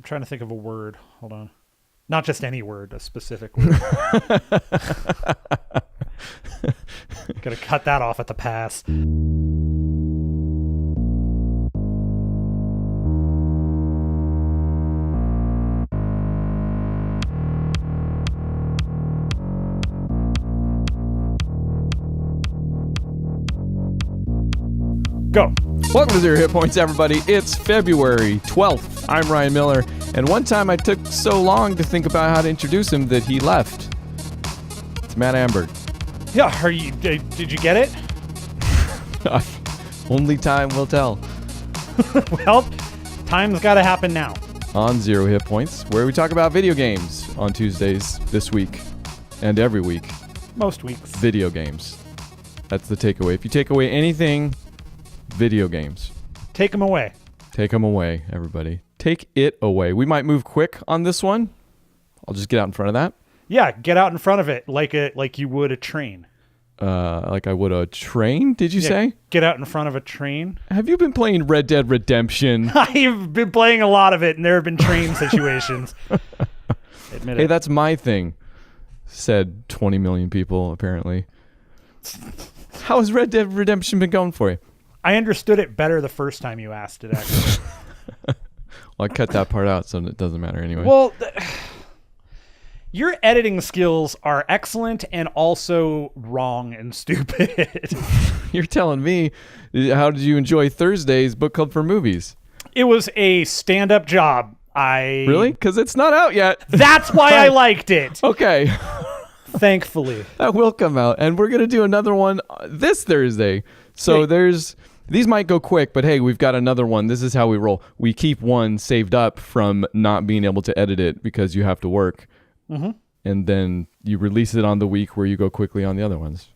I'm trying to think of a word. Hold on. Not just any word, a specific word. Gotta cut that off at the pass. Go. Welcome to 0 Hit Points, everybody. It's February 12th. I'm Ryan Miller, and one time I took so long to think about how to introduce him that he left. It's Matt Amberg. Yeah, did you get it? Only time will tell. Well, time's gotta happen now. On 0 Hit Points, where we talk about video games on Tuesdays this week and every week. Most weeks. Video games. That's the takeaway. If you take away anything, video games. Take them away. Take them away, everybody. Take it away. We might move quick on this one. I'll just get out in front of that. Yeah, get out in front of it like you would a train. Like I would a train, did you say? Get out in front of a train. Have you been playing Red Dead Redemption? I've been playing a lot of it, and there have been train situations. Admit Hey, it. that's my thing, said 20 million people, apparently. How has Red Dead Redemption been going for you? I understood it better the first time you asked it, actually. Well, I cut that part out, so it doesn't matter anyway. Well, your editing skills are excellent and also wrong and stupid. You're telling me, how did you enjoy Thursday's book club for movies? It was a stand-up job. Really? Because it's not out yet. That's why I liked it. Okay. Thankfully. That will come out. And we're going to do another one this Thursday. So these might go quick, but hey, we've got another one. This is how we roll. We keep one saved up from not being able to edit it because you have to work. Mm-hmm. And then you release it on the week where you go quickly on the other ones.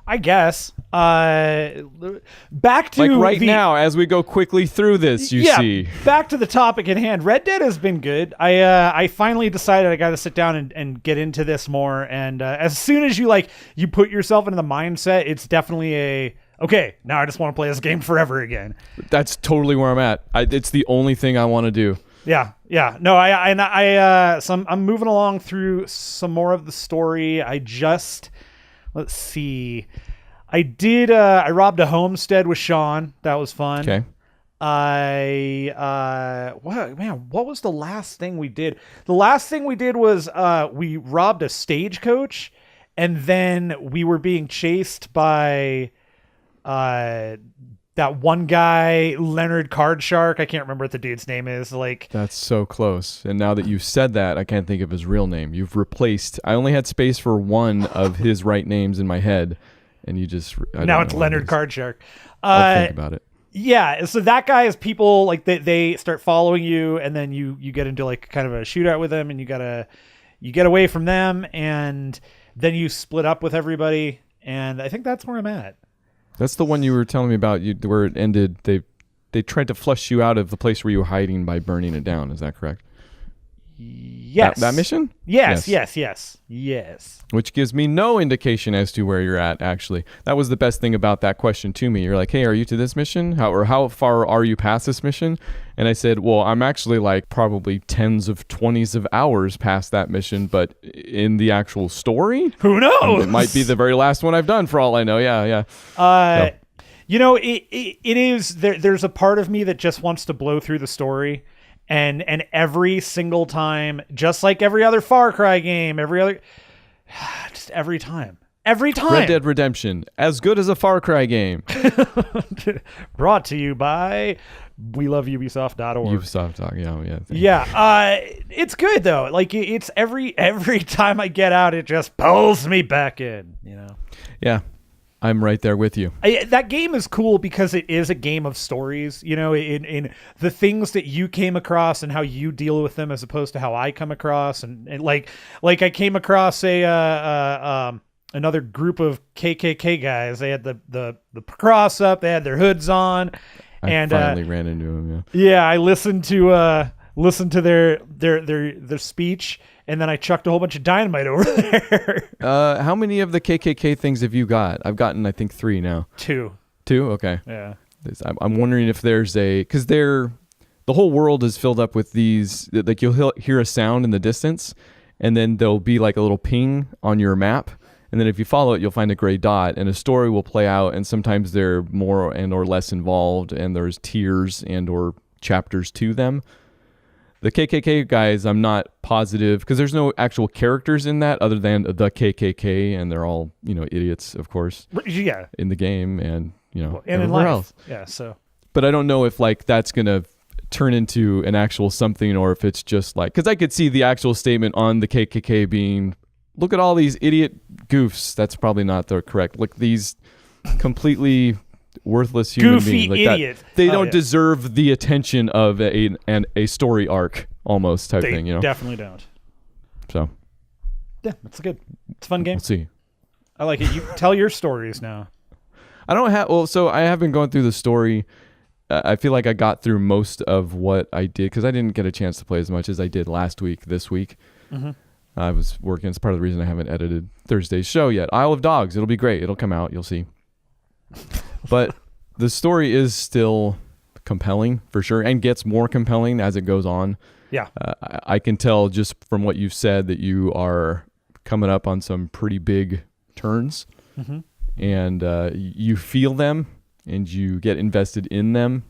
I guess. Back to like now, as we go quickly through this, you see. Back to the topic at hand. Red Dead has been good. I finally decided I got to sit down and get into this more. And as soon as you put yourself into the mindset, it's definitely okay, now I just want to play this game forever again. That's totally where I'm at. It's the only thing I want to do. Yeah. No, I'm moving along through some more of the story. Let's see. I robbed a homestead with Sean. That was fun. Okay. What was the last thing we did? The last thing we did was we robbed a stagecoach, and then we were being chased by that one guy, Leonard Card Shark. I can't remember what the dude's name is. That's so close. And now that you've said that, I can't think of his real name. You've replaced. I only had space for one of his right names in my head, and you just. Now it's Leonard Card Shark. I'll think about it. Yeah, so that guy is people they start following you, and then you get into kind of a shootout with them, and you get away from them, and then you split up with everybody, and I think that's where I'm at. That's the one you were telling me about, where it ended. They tried to flush you out of the place where you were hiding by burning it down. Is that correct? Yes. That mission? Yes. Which gives me no indication as to where you're at, actually. That was the best thing about that question to me. You're like, hey, are you to this mission? How far are you past this mission? And I said, well, I'm actually probably 10s of 20s of hours past that mission, but in the actual story? Who knows? It might be the very last one I've done for all I know. Yeah. It is, there's a part of me that just wants to blow through the story. And every single time, just like every other Far Cry game, every time. Red Dead Redemption, as good as a Far Cry game. Brought to you by WeLoveUbisoft.org. Ubisoft, yeah. Yeah, it's good though. It's every time I get out, it just pulls me back in. Yeah. I'm right there with you. That game is cool because it is a game of stories, in the things that you came across and how you deal with them as opposed to how I come across. And like I came across another group of KKK guys. They had the cross up, they had their hoods on. I finally ran into them. Yeah, I listened to their speech, and then I chucked a whole bunch of dynamite over there. How many of the KKK things have you got? I've gotten, I think, 3 now. 2. 2? Okay. Yeah. I'm wondering if there's because they're the whole world is filled up with these, like you'll hear a sound in the distance, and then there'll be like a little ping on your map. And then if you follow it, you'll find a gray dot, and a story will play out. And sometimes they're more and or less involved, and there's tiers and or chapters to them. The KKK guys, I'm not positive because there's no actual characters in that other than the KKK, and they're all, idiots, of course. Yeah. In the game and, and everywhere in life. else. Yeah, so. But I don't know if like that's going to turn into an actual something, or if it's just like, because I could see the actual statement on the KKK being, look at all these idiot goofs. That's probably not the correct. Look, these completely worthless human goofy beings like idiot. that. They don't deserve the attention of a story arc almost type thing, Definitely don't. So yeah, it's good. It's a fun game. We'll see. I like it. You tell your stories now. I don't have. Well, so I have been going through the story. I feel like I got through most of what I did because I didn't get a chance to play as much as I did this week. Mm-hmm. I was working. It's part of the reason I haven't edited Thursday's show yet. Isle of Dogs. It'll be great. It'll come out. You'll see. But the story is still compelling for sure, and gets more compelling as it goes on. Yeah. I can tell just from what you've said that you are coming up on some pretty big turns, mm-hmm. and you feel them and you get invested in them.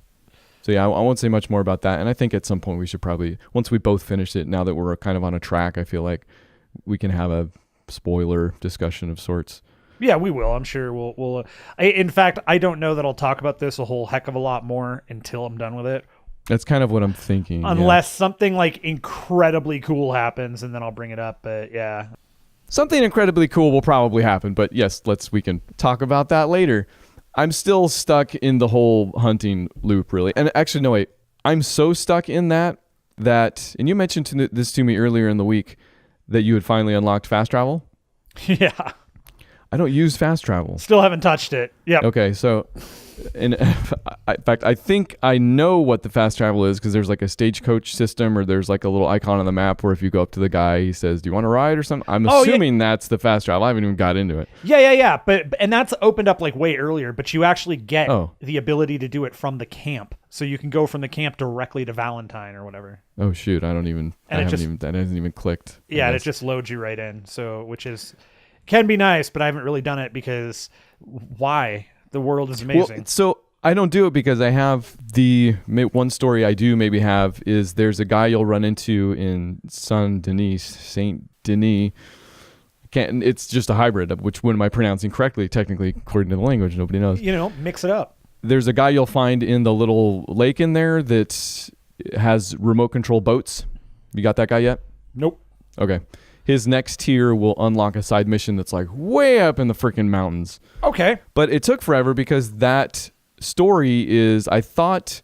So yeah, I won't say much more about that. And I think at some point we should probably, once we both finish it, now that we're kind of on a track, I feel like we can have a spoiler discussion of sorts. Yeah, we will. I'm sure we'll in fact, I don't know that I'll talk about this a whole heck of a lot more until I'm done with it. That's kind of what I'm thinking. Unless something like incredibly cool happens, and then I'll bring it up. But yeah. Something incredibly cool will probably happen. But yes, we can talk about that later. I'm still stuck in the whole hunting loop, really. And actually, no, wait. I'm so stuck in that, and you mentioned this to me earlier in the week, that you had finally unlocked fast travel. Yeah. I don't use fast travel. Still haven't touched it. Yeah. Okay, so in fact, I think I know what the fast travel is because there's like a stagecoach system, or there's like a little icon on the map where if you go up to the guy, he says, "Do you want to ride?" or something. I'm assuming that's the fast travel. I haven't even got into it. Yeah. But that's opened up like way earlier. But you actually get the ability to do it from the camp, so you can go from the camp directly to Valentine or whatever. Oh shoot! That hasn't even clicked. Yeah, and it just loads you right in. So which can be nice, but I haven't really done it because why? The world is amazing. Well, so I don't do it because I have the one story I do maybe have is there's a guy you'll run into in Saint Denis. It's just a hybrid, which one am I pronouncing correctly? Technically, according to the language, nobody knows. Mix it up. There's a guy you'll find in the little lake in there that has remote control boats. You got that guy yet? Nope. Okay. His next tier will unlock a side mission that's like way up in the freaking mountains. Okay. But it took forever because that story is, I thought,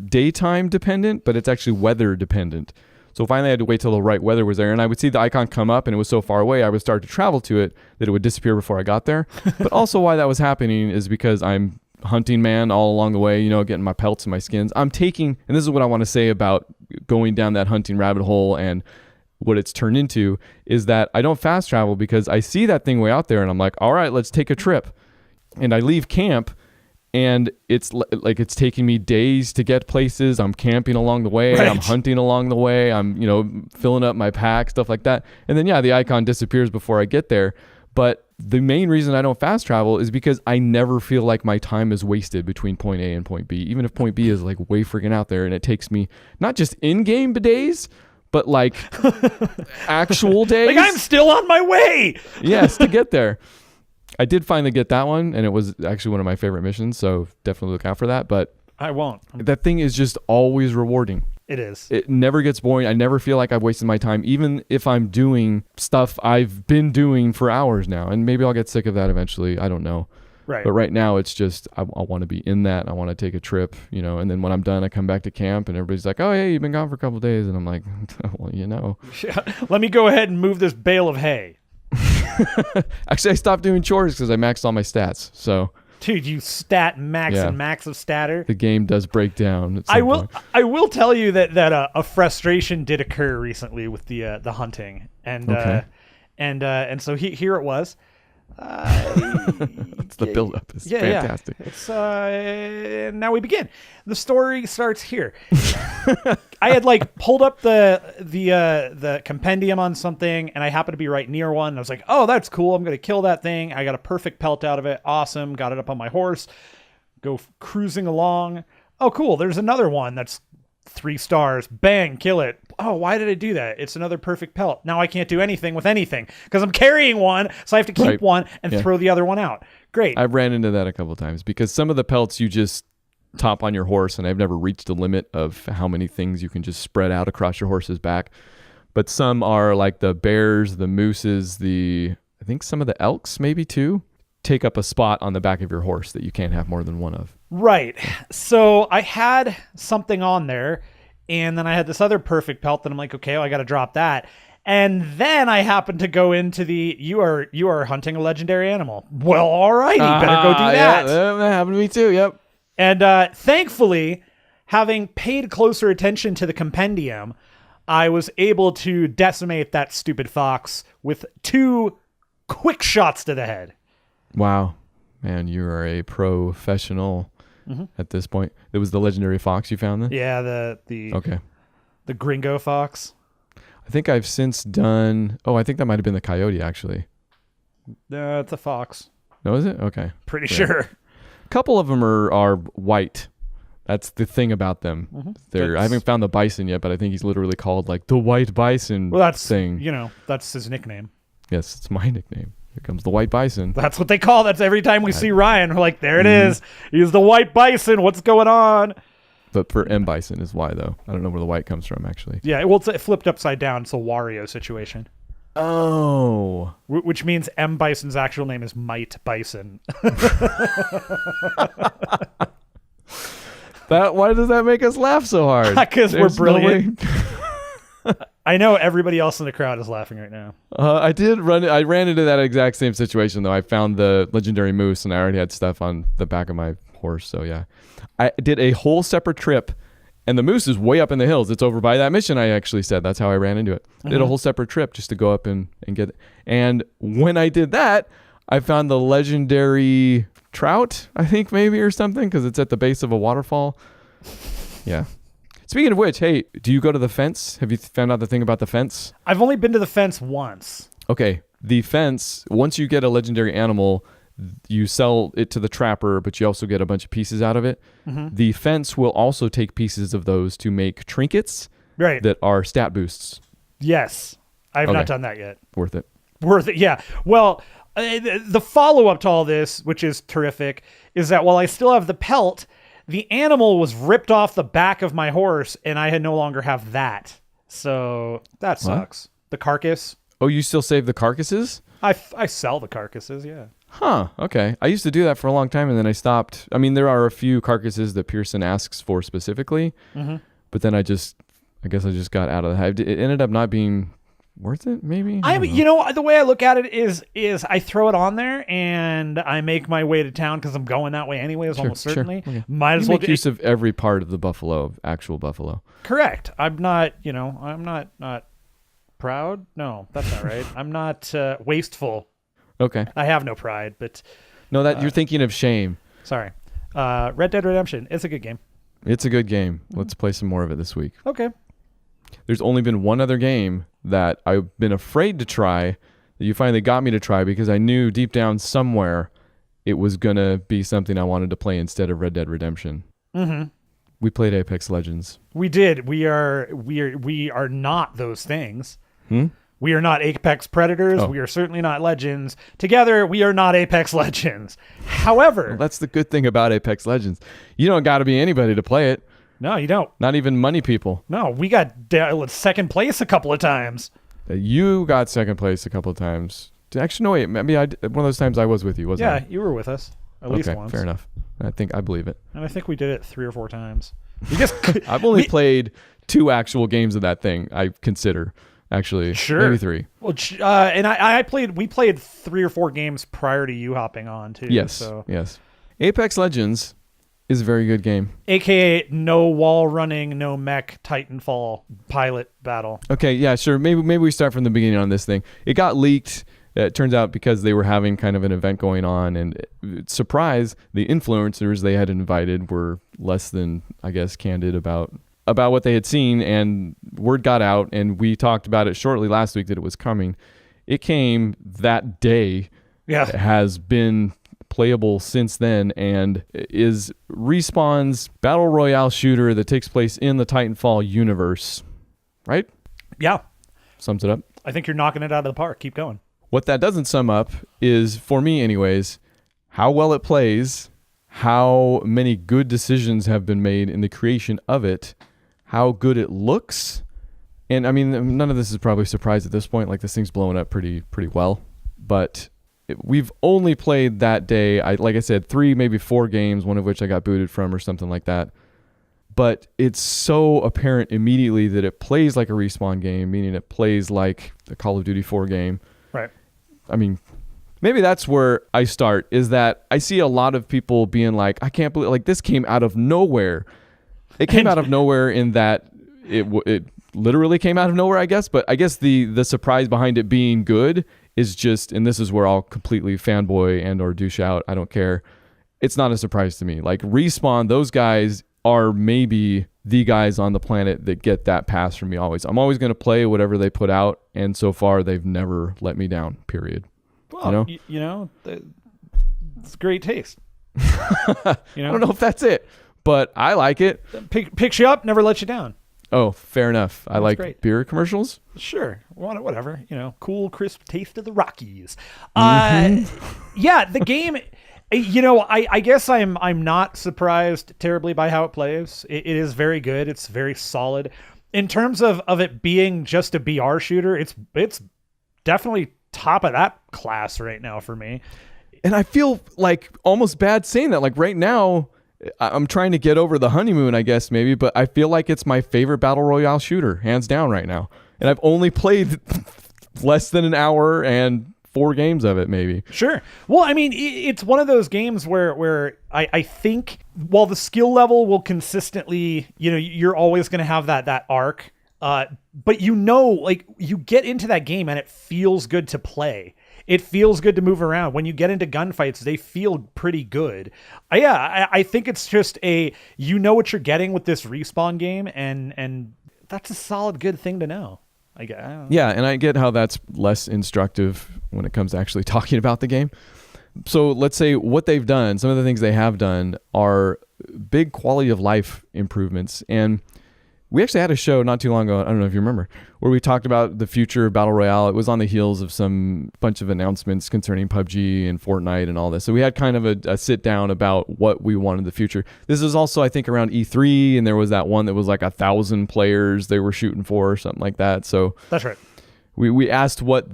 daytime dependent, but it's actually weather dependent. So finally I had to wait till the right weather was there, and I would see the icon come up and it was so far away I would start to travel to it that it would disappear before I got there. But also why that was happening is because I'm hunting man all along the way, getting my pelts and my skins. I'm taking, and this is what I want to say about going down that hunting rabbit hole and what it's turned into, is that I don't fast travel because I see that thing way out there and I'm like, all right, let's take a trip. And I leave camp and it's like it's taking me days to get places. I'm camping along the way. Right. I'm hunting along the way. I'm, filling up my pack, stuff like that. And then, the icon disappears before I get there. But the main reason I don't fast travel is because I never feel like my time is wasted between point A and point B, even if point B is like way freaking out there and it takes me not just in-game days, but like actual days. Like I'm still on my way. Yes, to get there. I did finally get that one, and it was actually one of my favorite missions, so definitely look out for that. But I won't. That thing is just always rewarding. It is. It never gets boring. I never feel like I've wasted my time, even if I'm doing stuff I've been doing for hours now. And maybe I'll get sick of that eventually. I don't know. Right. But right now, it's just I want to be in that. I want to take a trip, and then when I'm done, I come back to camp, and everybody's like, "Oh, hey, you've been gone for a couple of days," and I'm like, "Well, Let me go ahead and move this bale of hay." Actually, I stopped doing chores because I maxed all my stats. So, dude, you stat max and max of statter. The game does break down. I will tell you that a frustration did occur recently with the hunting, and okay. And so here it was. It's the build-up. It's fantastic. Yeah. It's now we begin. The story starts here. I had pulled up the compendium on something, and I happened to be right near one. And I was like, "Oh, that's cool. I'm gonna kill that thing." I got a perfect pelt out of it. Awesome. Got it up on my horse. Go cruising along. Oh, cool. There's another one that's 3 stars. Bang, kill it. Oh, why did I do that? It's another perfect pelt. Now I can't do anything with anything because I'm carrying one, so I have to keep one and throw the other one out. Great. I've ran into that a couple of times because some of the pelts you just top on your horse, and I've never reached the limit of how many things you can just spread out across your horse's back. But some are like the bears, the mooses, I think some of the elks maybe too, take up a spot on the back of your horse that you can't have more than one of. Right. So I had something on there, and then I had this other perfect pelt that I'm like, okay, well, I got to drop that. And then I happened to go into you are hunting a legendary animal. Well, all righty, better go do that. Yeah, that happened to me too. Yep. And thankfully, having paid closer attention to the compendium, I was able to decimate that stupid fox with 2 quick shots to the head. Wow. Man, you are a professional at this point. It was the legendary fox you found then? Yeah, the gringo fox. I think I've since done... Oh, I think that might have been the coyote, actually. No, it's a fox. No, is it? Okay. Pretty sure. A couple of them are white. That's the thing about them. I haven't found the bison yet, but I think he's literally called the white bison thing. That's his nickname. Yes, it's my nickname. Here comes the white bison. That's what they call. That's every time we see Ryan, we're like, there it is. He's the white bison. What's going on? But for M bison is why though. I don't know where the white comes from actually. Yeah, well, it's flipped upside down. It's a Wario situation. Oh. Which means M bison's actual name is Might Bison. Why does that make us laugh so hard? Because we're brilliant. I know everybody else in the crowd is laughing right now. I ran into that exact same situation though. I found the legendary moose and I already had stuff on the back of my horse. So yeah, I did a whole separate trip, and the moose is way up in the hills. It's over by that mission. I actually said that's how I ran into it. I did a whole separate trip just to go up and get it. And when I did that, I found the legendary trout, I think maybe, or something, because it's at the base of a waterfall. Yeah. Speaking of which, hey, do you go to the fence? Have you found out the thing about the fence? I've only been to the fence once. Okay. The fence, once you get a legendary animal, you sell it to the trapper, but you also get a bunch of pieces out of it. The fence will also take pieces of those to make trinkets that are stat boosts. Yes. I have not done that yet. Worth it. Yeah. Well, the follow-up to all this, which is terrific, is that while I still have the pelt, the animal was ripped off the back of my horse, and I no longer have that. So that sucks. What? The carcass. Oh, you still save the carcasses? I sell the carcasses, yeah. Huh, okay. I used to do that for a long time, and then I stopped. I mean, there are a few carcasses that Pearson asks for specifically, but then I guess I just got out of the hive. It ended up not being worth it, maybe? The way I look at it is I throw it on there and I make my way to town because I'm going that way anyways, almost certainly. Okay. Might as well make use of every part of the buffalo, actual buffalo. Correct. I'm not proud. No, that's not right. I'm not wasteful. Okay. I have no pride, but no, that you're thinking of shame. Sorry. Red Dead Redemption. It's a good game. It's a good game. Let's play some more of it this week. Okay. There's only been one other game that I've been afraid to try that you finally got me to try because I knew deep down somewhere it was going to be something I wanted to play instead of Red Dead Redemption. We played Apex Legends. We did. We are not those things. We are not Apex Predators. We are certainly not Legends. Together, we are not Apex Legends. However... that's the good thing about Apex Legends. You don't got to be anybody to play it. No, you don't. Not even money people. No, we got second place a couple of times. You got second place a couple of times. Actually, no, wait. Maybe one of those times I was with you, wasn't I? Yeah, you were with us. At least once. Fair enough. I believe it. And I think we did it 3 or 4 times. I've only played 2 actual games of that thing, I consider. Actually, maybe 3. Well, and we played 3 or 4 games prior to you hopping on too. Yes, yes. Apex Legends is a very good game. AKA no wall running, no mech Titanfall pilot battle. Okay, yeah, sure. Maybe we start from the beginning on this thing. It got leaked It turns out because they were having kind of an event going on, and surprise, the influencers they had invited were less than, I guess, candid about what they had seen, and word got out, and we talked about it shortly last week that it was coming. It came that day. Yeah. It has been playable since then, and is Respawn's battle royale shooter that takes place in the Titanfall universe. Right? Yeah. Sums it up. I think you're knocking it out of the park. Keep going. What that doesn't sum up is, for me anyways, how well it plays, how many good decisions have been made in the creation of it, how good it looks. And I mean, none of this is probably a surprise at this point. Like, this thing's blowing up pretty well. But we've only played that day, like I said, 3, maybe 4 games, one of which I got booted from or something like that. But it's so apparent immediately that it plays like a Respawn game, meaning it plays like a Call of Duty 4 game. Right. I mean, maybe that's where I start, is that I see a lot of people being like, I can't believe, like, this came out of nowhere. It came out of nowhere in that it literally came out of nowhere, I guess. But I guess the surprise behind it being good is just, and this is where I'll completely fanboy and or douche out, I don't care. It's not a surprise to me. Like, Respawn, those guys are maybe the guys on the planet that get that pass from me always. I'm always going to play whatever they put out, and so far they've never let me down, period. Well, you know, it's great taste. I don't know if that's it, but I like it. Picks you up, never lets you down. Oh, fair enough. I like great. Beer commercials. Sure. Whatever. You know, cool, crisp taste of the Rockies. Yeah, the game... You know, I guess I'm not surprised terribly by how it plays. It is very good. It's very solid. In terms of it being just a BR shooter, it's definitely top of that class right now for me. And I feel like almost bad saying that. Like, right now, I'm trying to get over the honeymoon, I guess, maybe, but I feel like it's my favorite battle royale shooter, hands down right now. And I've only played less than an hour and 4 games of it, maybe. Sure. Well, I mean, it's one of those games where I think while the skill level will consistently, you know, you're always going to have that arc, but you know, like, you get into that game and it feels good to play. It feels good to move around. When you get into gunfights, they feel pretty good. I think it's just you know what you're getting with this Respawn game, and that's a solid, good thing to know. Yeah, and I get how that's less instructive when it comes to actually talking about the game. So let's say what they've done, some of the things they have done are big quality of life improvements. And we actually had a show not too long ago, I don't know if you remember, where we talked about the future of Battle Royale. It was on the heels of some bunch of announcements concerning PUBG and Fortnite and all this. So we had kind of a sit down about what we wanted in the future. This is also, I think, around E3, and there was that one that was like 1,000 players they were shooting for or something like that. So that's right. We asked what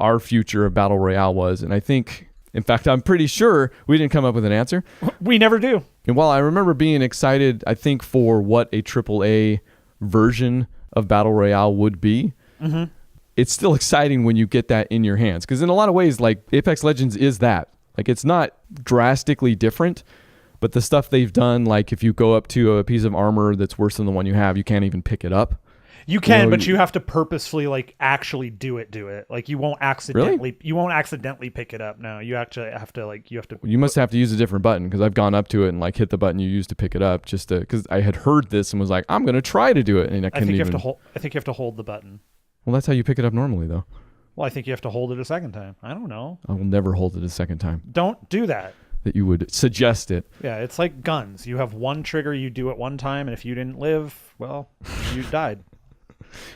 our future of Battle Royale was, and I think, in fact, I'm pretty sure we didn't come up with an answer. We never do. And while I remember being excited, I think, for what a AAA version of Battle Royale would be, it's still exciting when you get that in your hands. Because in a lot of ways, like, Apex Legends is that. Like, it's not drastically different, but the stuff they've done, like if you go up to a piece of armor that's worse than the one you have, you can't even pick it up. You can, but you have to purposefully, like, actually do it. Like, you won't accidentally pick it up. No, you actually have to, like, you must have to use a different button, because I've gone up to it and, like, hit the button you used to pick it up, just to, because I had heard this and was like, I'm gonna try to do it, and I think you have to hold the button. Well, that's how you pick it up normally, though. Well, I think you have to hold it a second time. I don't know. I will never hold it a second time. Don't do that. That you would suggest it. Yeah, it's like guns. You have one trigger, you do it one time, and if you didn't live, well, you died.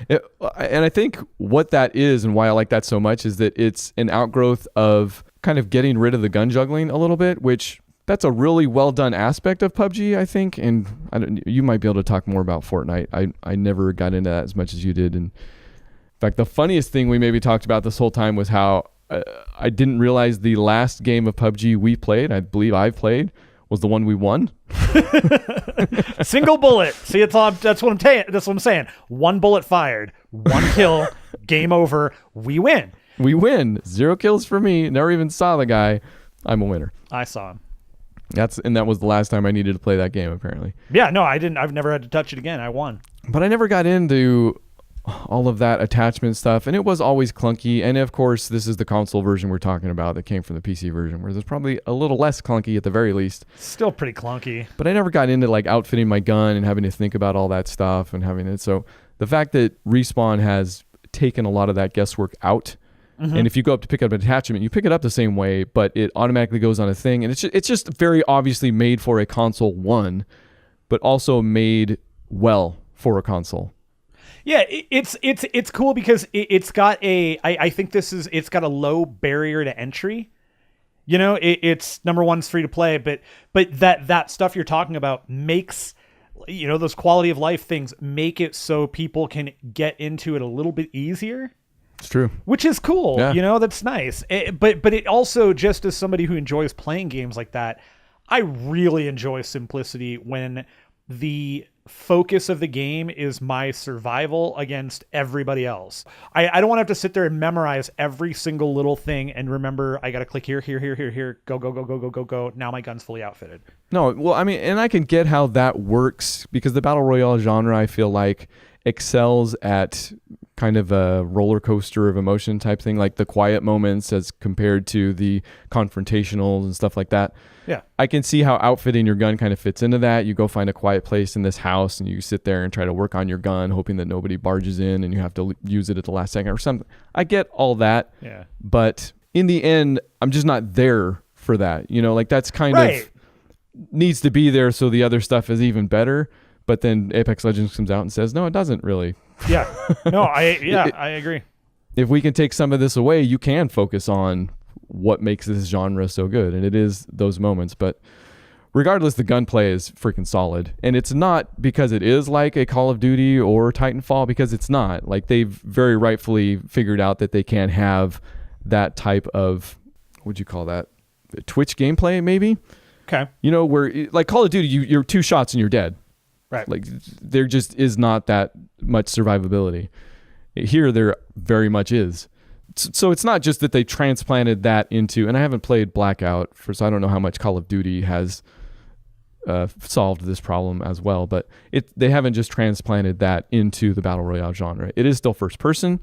And I think what that is, and why I like that so much, is that it's an outgrowth of kind of getting rid of the gun juggling a little bit, which that's a really well done aspect of PUBG, I think. And you might be able to talk more about Fortnite. I never got into that as much as you did. And in fact, the funniest thing we maybe talked about this whole time was how I didn't realize the last game of PUBG we played, I believe I've played, was the one we won. Single bullet. See, that's what I'm saying. One bullet fired, one kill, game over. We win. 0 kills for me. Never even saw the guy. I'm a winner. I saw him. That was the last time I needed to play that game, apparently. Yeah, no, I didn't. I've never had to touch it again. I won. But I never got into all of that attachment stuff, and it was always clunky. And of course, this is the console version we're talking about that came from the PC version, where there's probably a little less clunky at the very least. Still pretty clunky. But I never got into like outfitting my gun and having to think about all that stuff and having it. So the fact that Respawn has taken a lot of that guesswork out, and if you go up to pick up an attachment, you pick it up the same way, but it automatically goes on a thing, and it's just very obviously made for a console one, but also made well for a console. Yeah, it's cool because it's got I think it's got a low barrier to entry. You know, it's number one, it's free to play, but that stuff you're talking about makes, you know, those quality of life things make it so people can get into it a little bit easier. It's true. Which is cool. Yeah. You know, that's nice. But it also, just as somebody who enjoys playing games like that, I really enjoy simplicity when the focus of the game is my survival against everybody else. I don't want to have to sit there and memorize every single little thing and remember I got to click here, go. Now my gun's fully outfitted. No, well, I mean, and I can get how that works because the Battle Royale genre, I feel like, excels at kind of a roller coaster of emotion type thing, like the quiet moments as compared to the confrontationals and stuff like that. Yeah. I can see how outfitting your gun kind of fits into that. You go find a quiet place in this house and you sit there and try to work on your gun, hoping that nobody barges in and you have to use it at the last second or something. I get all that. Yeah. But in the end, I'm just not there for that. You know, like that's kind of needs to be there so the other stuff is even better. But then Apex Legends comes out and says, no, it doesn't really. Yeah. No, I agree. If we can take some of this away, you can focus on what makes this genre so good. And it is those moments. But regardless, the gunplay is freaking solid. And it's not because it is like a Call of Duty or Titanfall, because it's not. Like, they've very rightfully figured out that they can't have that type of, what'd you call that? Twitch gameplay, maybe? Okay. You know, where, like Call of Duty, you're 2 shots and you're dead. Right. Like, there just is not that much survivability. Here, there very much is. So it's not just that they transplanted that into, and I haven't played Blackout, so I don't know how much Call of Duty has solved this problem as well, but they haven't just transplanted that into the Battle Royale genre. It is still first person,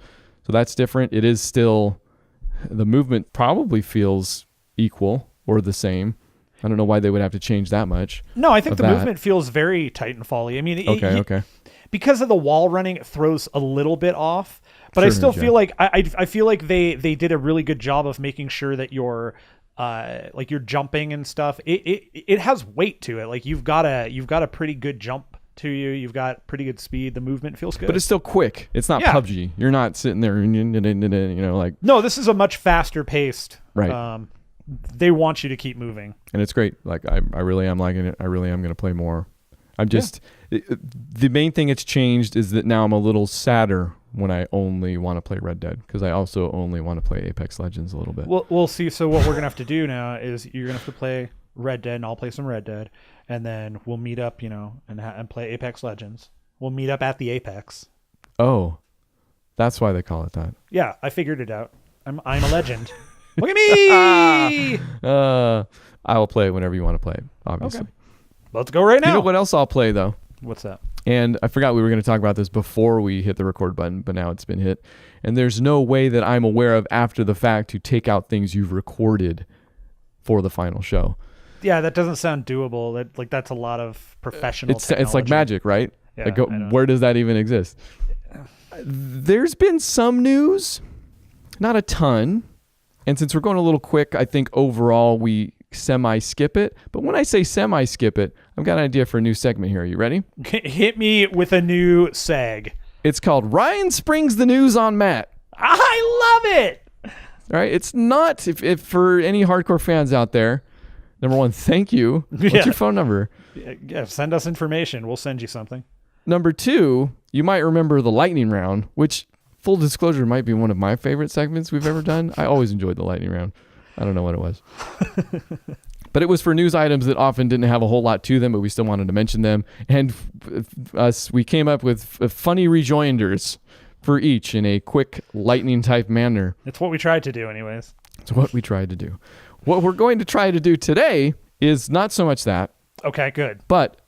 so that's different. It is still, the movement probably feels equal or the same. I don't know why they would have to change that much. No, I think the movement feels very Titanfall-y. I mean, okay. Because of the wall running, it throws a little bit off. But I still feel like I feel like they did a really good job of making sure that you're jumping and stuff. It has weight to it. Like you've got a pretty good jump to you. You've got pretty good speed. The movement feels good. But it's still quick. It's not PUBG. You're not sitting there, you know, like. No, this is a much faster paced. Right. They want you to keep moving. And it's great. Like I really am liking it. I really am going to play more. I'm just the main thing it's changed is that now I'm a little sadder when I only want to play Red Dead, because I also only want to play Apex Legends a little bit. We'll see. So what we're gonna have to do now is you're gonna have to play Red Dead, and I'll play some Red Dead, and then we'll meet up, you know, and play Apex Legends. We'll meet up at the Apex. Oh, that's why they call it that. Yeah, I figured it out. I'm a legend. Look at me. I will play it whenever you want to play it, obviously. Okay. Let's go right now. You know what else I'll play, though? What's that? And I forgot we were going to talk about this before we hit the record button, but now it's been hit. And there's no way that I'm aware of after the fact to take out things you've recorded for the final show. Yeah, that doesn't sound doable. That's a lot of professional technology. It's like magic, right? Yeah, like, where does that even exist? There's been some news, not a ton. And since we're going a little quick, I think overall we semi-skip it. But when I say semi-skip it, I've got an idea for a new segment here. Are you ready? Hit me with a new seg. It's called Ryan Springs the News on Matt. I love it! All right, it's not, if for any hardcore fans out there, number one, thank you. What's your phone number? Yeah, send us information. We'll send you something. Number two, you might remember the lightning round, which, full disclosure, might be one of my favorite segments we've ever done. I always enjoyed the lightning round. I don't know what it was. But it was for news items that often didn't have a whole lot to them, but we still wanted to mention them. And we came up with funny rejoinders for each in a quick lightning type manner. It's what we tried to do anyways. It's what we tried to do. What we're going to try to do today is not so much that. Okay, good. But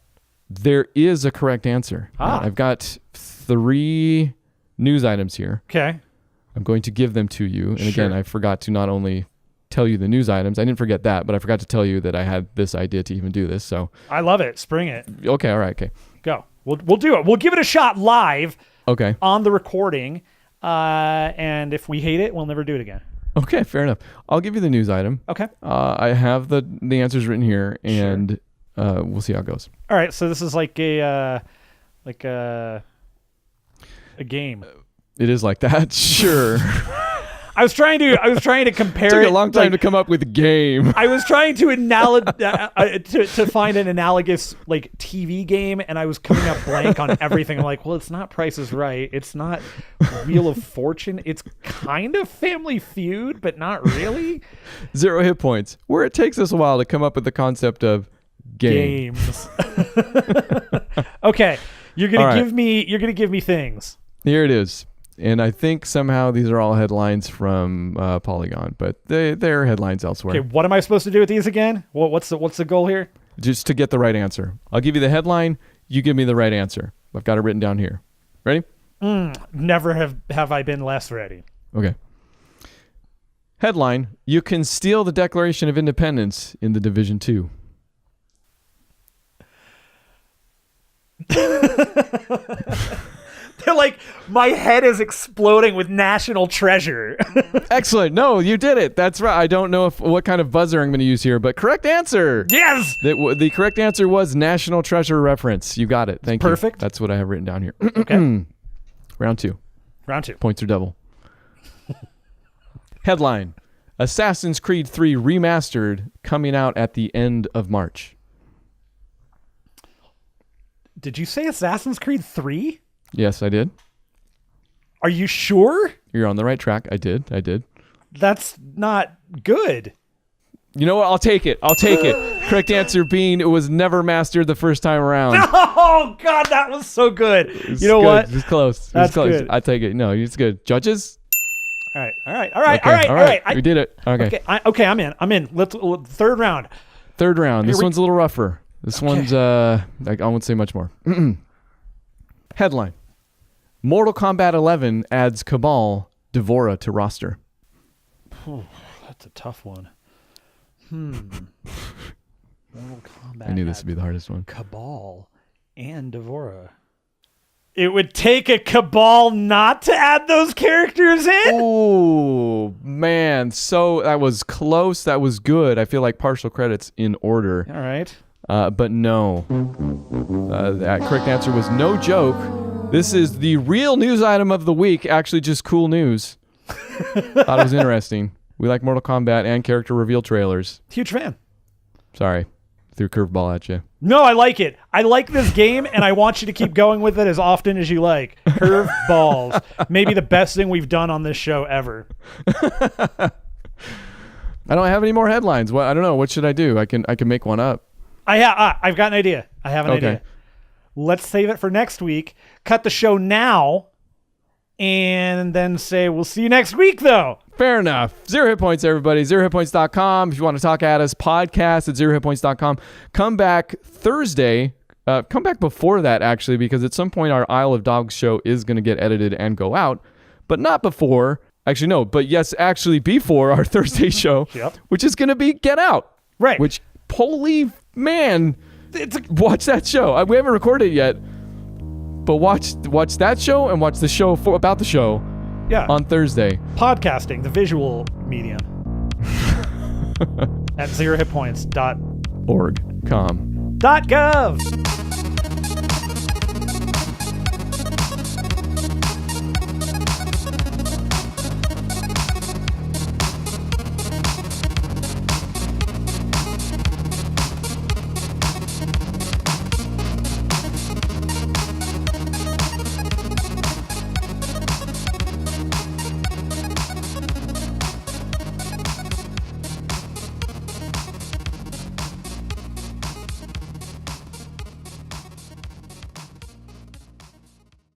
there is a correct answer. I've got 3 news items here. Okay. I'm going to give them to you. And again, I forgot to not only tell you the news items. I didn't forget that, but I forgot to tell you that I had this idea to even do this. So I love it. Spring it. Okay. All right. Okay. Go. We'll do it. We'll give it a shot live. Okay. On the recording. And if we hate it, we'll never do it again. Okay. Fair enough. I'll give you the news item. Okay. I have the answers written here, and we'll see how it goes. All right. So this is like a game. It is like that. Sure. I was trying to compare. It took a long time to come up with a game. I was trying to to find an analogous like TV game, and I was coming up blank on everything. I'm like, well, it's not Price is Right. It's not Wheel of Fortune. It's kind of Family Feud, but not really. 0 hit points, where it takes us a while to come up with the concept of games. Okay, you're gonna give me things. Here it is. And I think somehow these are all headlines from Polygon, but they're headlines elsewhere. Okay, what am I supposed to do with these again? What's the goal here? Just to get the right answer. I'll give you the headline. You give me the right answer. I've got it written down here. Ready? Never have I been less ready. Okay. Headline: You can steal the Declaration of Independence in the Division 2. They're like, my head is exploding with national treasure. Excellent. No, you did it. That's right. I don't know what kind of buzzer I'm going to use here, but correct answer. Yes. The correct answer was national treasure reference. You got it. Thank you. Perfect. That's what I have written down here. Okay. Round two. Round 2. Points are double. Headline: Assassin's Creed 3 Remastered coming out at the end of March. Did you say Assassin's Creed 3? Yes, I did. Are you sure? You're on the right track. I did. That's not good. You know what? I'll take it. Correct answer being it was never mastered the first time around. Oh, God, that was so good. You know what? It's close. That's good. I take it. No, it's good. Judges? All right. We did it. Okay. I'm in. Let's third round. This one's a little rougher. This one's I won't say much more. Headline: Mortal Kombat 11 adds Cabal Devora to roster. That's a tough one. Mortal Kombat. I knew this would be the hardest one. Cabal and Devora. It would take a Cabal not to add those characters in? Oh, man. So that was close. That was good. I feel like partial credits in order. All right. But no. That correct answer was no joke. This is the real news item of the week. Actually, just cool news. Thought it was interesting. We like Mortal Kombat and character reveal trailers. Huge fan. Sorry. Threw curveball at you. No, I like it. I like this game, and I want you to keep going with it as often as you like. Curve balls. Maybe the best thing we've done on this show ever. I don't have any more headlines. I don't know. What should I do? I can make one up. I've got an idea. I have an idea. Let's save it for next week. Cut the show now, and then say we'll see you next week, though. Fair enough. 0 hit points, everybody. 0hitpoints.com. If you want to talk at us, podcast at 0hitpoints.com. Come back Thursday. Come back before that, actually, because at some point our Isle of Dogs show is going to get edited and go out, but not before. Actually, no, but yes, actually before our Thursday show, which is going to be Get Out. Right. Which, holy man, watch that show. We haven't recorded it yet, but watch that show and watch the show about the show. Yeah. On Thursday. Podcasting, the visual medium. At 0hitpoints.org. .com. .gov.